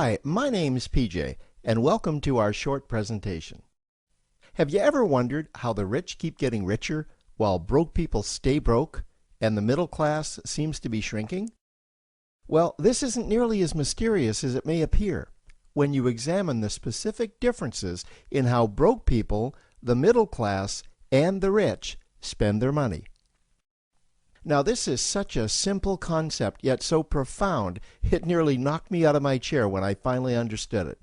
Hi, my name's PJ, and welcome to our short presentation. Have you ever wondered how the rich keep getting richer while broke people stay broke and the middle class seems to be shrinking? Well, this isn't nearly as mysterious as it may appear when you examine the specific differences in how broke people, the middle class, and the rich spend their money. Now, this is such a simple concept, yet so profound, it nearly knocked me out of my chair when I finally understood it.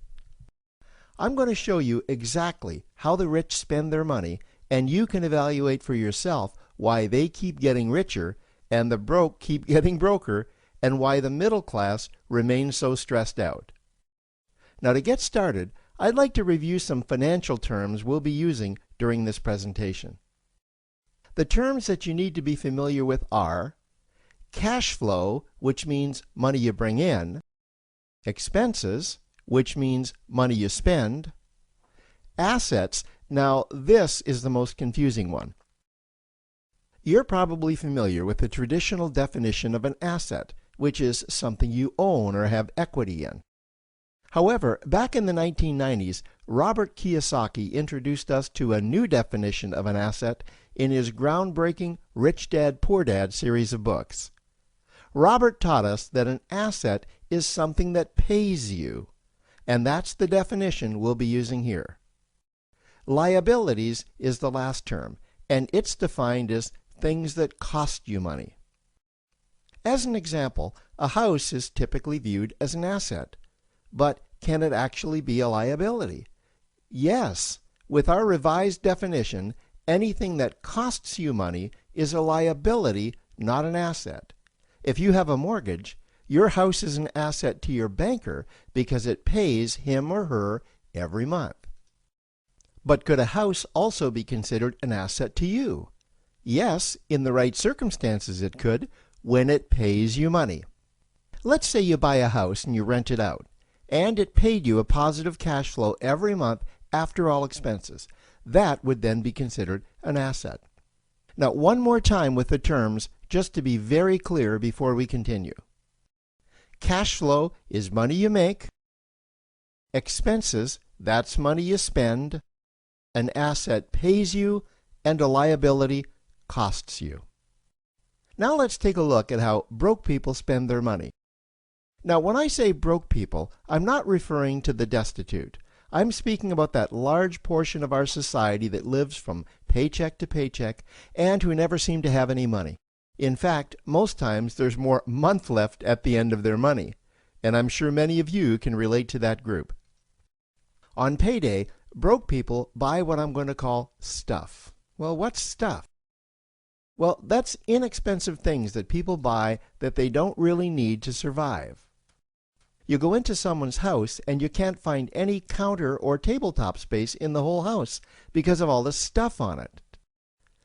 I'm going to show you exactly how the rich spend their money, and you can evaluate for yourself why they keep getting richer and the broke keep getting broker, and why the middle class remains so stressed out. Now, to get started, I'd like to review some financial terms we'll be using during this presentation. The terms that you need to be familiar with are cash flow, which means money you bring in, expenses, which means money you spend, assets. Now, this is the most confusing one. You're probably familiar with the traditional definition of an asset, which is something you own or have equity in. However, back in the 1990s, Robert Kiyosaki introduced us to a new definition of an asset in his groundbreaking Rich Dad, Poor Dad series of books. Robert taught us that an asset is something that pays you, and that's the definition we'll be using here. Liabilities is the last term, and it's defined as things that cost you money. As an example, a house is typically viewed as an asset. But can it actually be a liability? Yes. With our revised definition, anything that costs you money is a liability, not an asset. If you have a mortgage, your house is an asset to your banker because it pays him or her every month. But could a house also be considered an asset to you? Yes, in the right circumstances it could, when it pays you money. Let's say you buy a house and you rent it out, and it paid you a positive cash flow every month after all expenses. That would then be considered an asset. Now, one more time with the terms, just to be very clear before we continue. Cash flow is money you make. Expenses, that's money you spend. An asset pays you, and a liability costs you. Now let's take a look at how broke people spend their money. Now, when I say broke people, I'm not referring to the destitute. I'm speaking about that large portion of our society that lives from paycheck to paycheck and who never seem to have any money. In fact, most times there's more month left at the end of their money, and I'm sure many of you can relate to that group. On payday, broke people buy what I'm going to call stuff. Well, what's stuff? Well, that's inexpensive things that people buy that they don't really need to survive. You go into someone's house and you can't find any counter or tabletop space in the whole house because of all the stuff on it.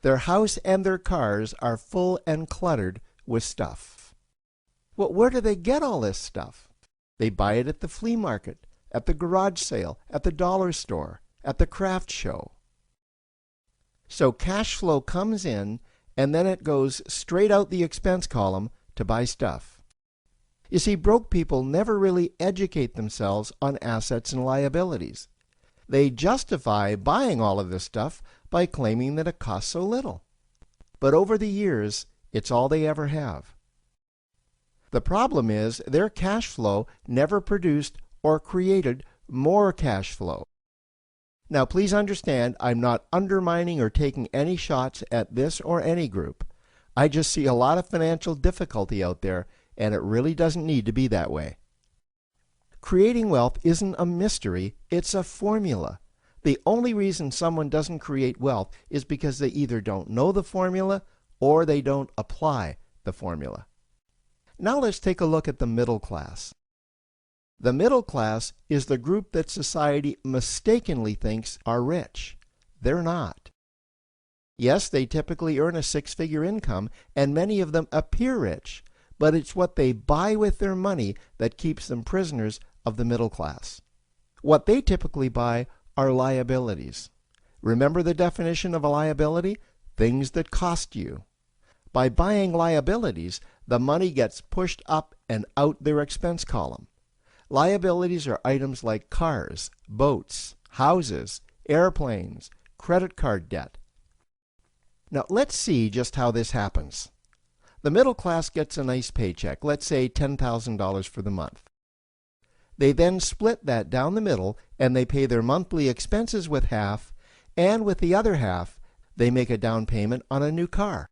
Their house and their cars are full and cluttered with stuff. Well, where do they get all this stuff? They buy it at the flea market, at the garage sale, at the dollar store, at the craft show. So cash flow comes in and then it goes straight out the expense column to buy stuff. You see, broke people never really educate themselves on assets and liabilities. They justify buying all of this stuff by claiming that it costs so little. But over the years, it's all they ever have. The problem is their cash flow never produced or created more cash flow. Now, please understand, I'm not undermining or taking any shots at this or any group. I just see a lot of financial difficulty out there, and it really doesn't need to be that way. Creating wealth isn't a mystery, it's a formula. The only reason someone doesn't create wealth is because they either don't know the formula or they don't apply the formula. Now let's take a look at the middle class. The middle class is the group that society mistakenly thinks are rich. They're not. Yes, they typically earn a six-figure income, and many of them appear rich, but it's what they buy with their money that keeps them prisoners of the middle class. What they typically buy are liabilities. Remember the definition of a liability? Things that cost you. By buying liabilities, the money gets pushed up and out their expense column. Liabilities are items like cars, boats, houses, airplanes, credit card debt. Now let's see just how this happens. The middle class gets a nice paycheck, let's say $10,000 for the month. They then split that down the middle and they pay their monthly expenses with half, and with the other half, they make a down payment on a new car.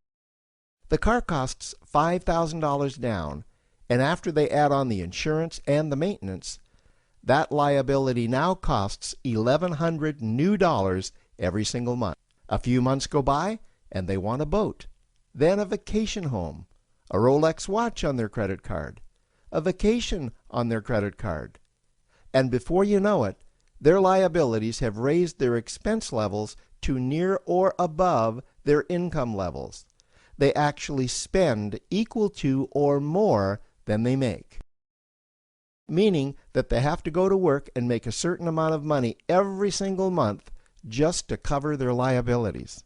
The car costs $5,000 down, and after they add on the insurance and the maintenance, that liability now costs $1,100 new dollars every single month. A few months go by, and they want a boat, then a vacation home, a Rolex watch on their credit card, a vacation on their credit card. And before you know it, their liabilities have raised their expense levels to near or above their income levels. They actually spend equal to or more than they make, meaning that they have to go to work and make a certain amount of money every single month just to cover their liabilities.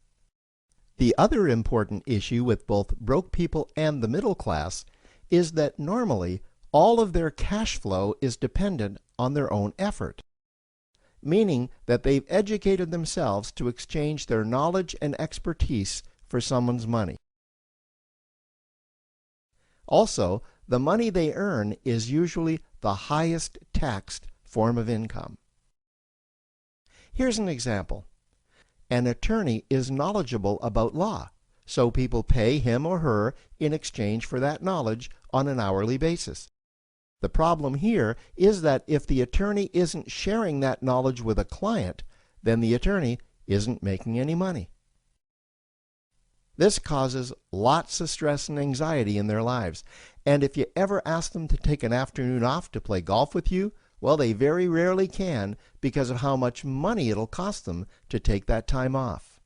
The other important issue with both broke people and the middle class is that normally all of their cash flow is dependent on their own effort, meaning that they've educated themselves to exchange their knowledge and expertise for someone's money. Also, the money they earn is usually the highest taxed form of income. Here's an example. An attorney is knowledgeable about law, so people pay him or her in exchange for that knowledge on an hourly basis. The problem here is that if the attorney isn't sharing that knowledge with a client, then the attorney isn't making any money. This causes lots of stress and anxiety in their lives, and if you ever ask them to take an afternoon off to play golf with you, well, they very rarely can because of how much money it'll cost them to take that time off.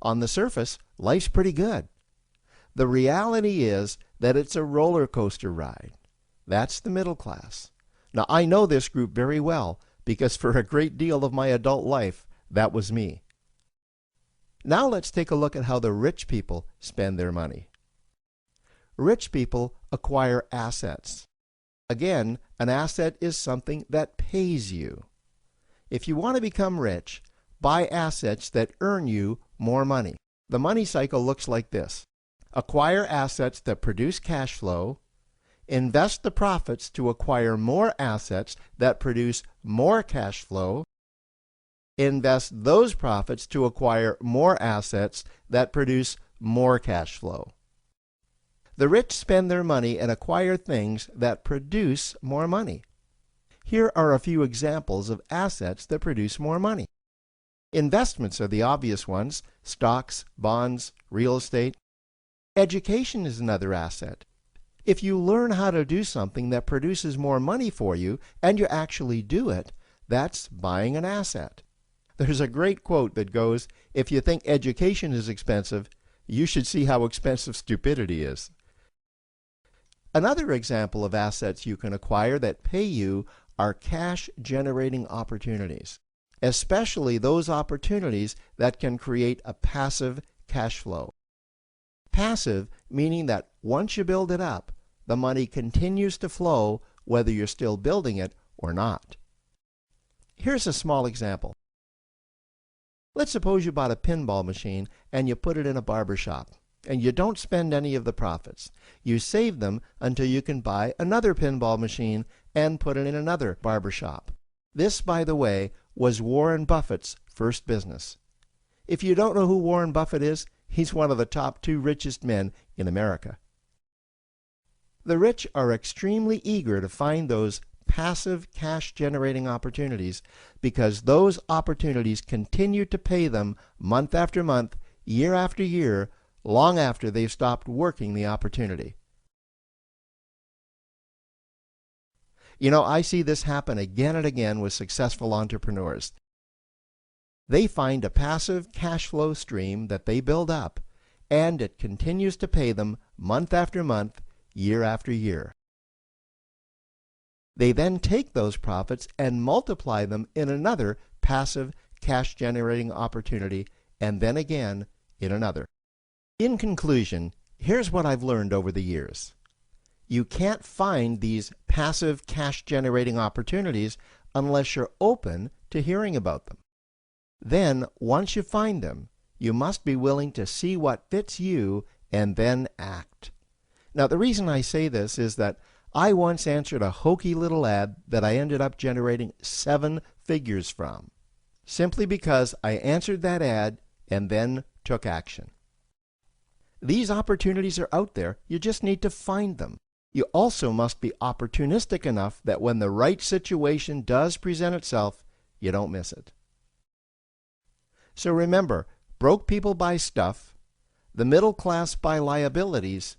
On the surface, life's pretty good. The reality is that it's a roller coaster ride. That's the middle class. Now, I know this group very well because for a great deal of my adult life, that was me. Now let's take a look at how the rich people spend their money. Rich people acquire assets. Again, an asset is something that pays you. If you want to become rich, buy assets that earn you more money. The money cycle looks like this. Acquire assets that produce cash flow, invest the profits to acquire more assets that produce more cash flow, invest those profits to acquire more assets that produce more cash flow. The rich spend their money and acquire things that produce more money. Here are a few examples of assets that produce more money. Investments are the obvious ones: stocks, bonds, real estate. Education is another asset. If you learn how to do something that produces more money for you and you actually do it, that's buying an asset. There's a great quote that goes, "If you think education is expensive, you should see how expensive stupidity is." Another example of assets you can acquire that pay you are cash-generating opportunities, especially those opportunities that can create a passive cash flow. Passive meaning that once you build it up, the money continues to flow whether you're still building it or not. Here's a small example. Let's suppose you bought a pinball machine and you put it in a barber shop, and you don't spend any of the profits. You save them until you can buy another pinball machine and put it in another barber shop. This, by the way, was Warren Buffett's first business. If you don't know who Warren Buffett is, he's one of the top 2 richest men in America. The rich are extremely eager to find those passive cash-generating opportunities because those opportunities continue to pay them month after month, year after year, long after they've stopped working the opportunity. You know, I see this happen again and again with successful entrepreneurs. They find a passive cash flow stream that they build up, and it continues to pay them month after month, year after year. They then take those profits and multiply them in another passive cash-generating opportunity, and then again in another. In conclusion, here's what I've learned over the years. You can't find these passive cash generating opportunities unless you're open to hearing about them. Then, once you find them, you must be willing to see what fits you and then act. Now, the reason I say this is that I once answered a hokey little ad that I ended up generating 7 figures from, simply because I answered that ad and then took action. These opportunities are out there, you just need to find them. You also must be opportunistic enough that when the right situation does present itself, you don't miss it. So remember, broke people buy stuff, the middle class buy liabilities,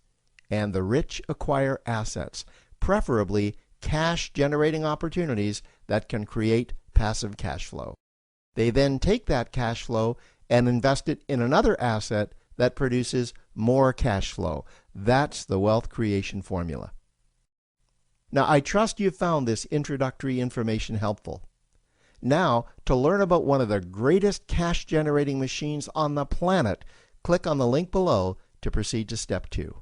and the rich acquire assets, preferably cash-generating opportunities that can create passive cash flow. They then take that cash flow and invest it in another asset that produces more cash flow. That's the wealth creation formula. Now, I trust you found this introductory information helpful. Now, to learn about one of the greatest cash-generating machines on the planet, click on the link below to proceed to step 2.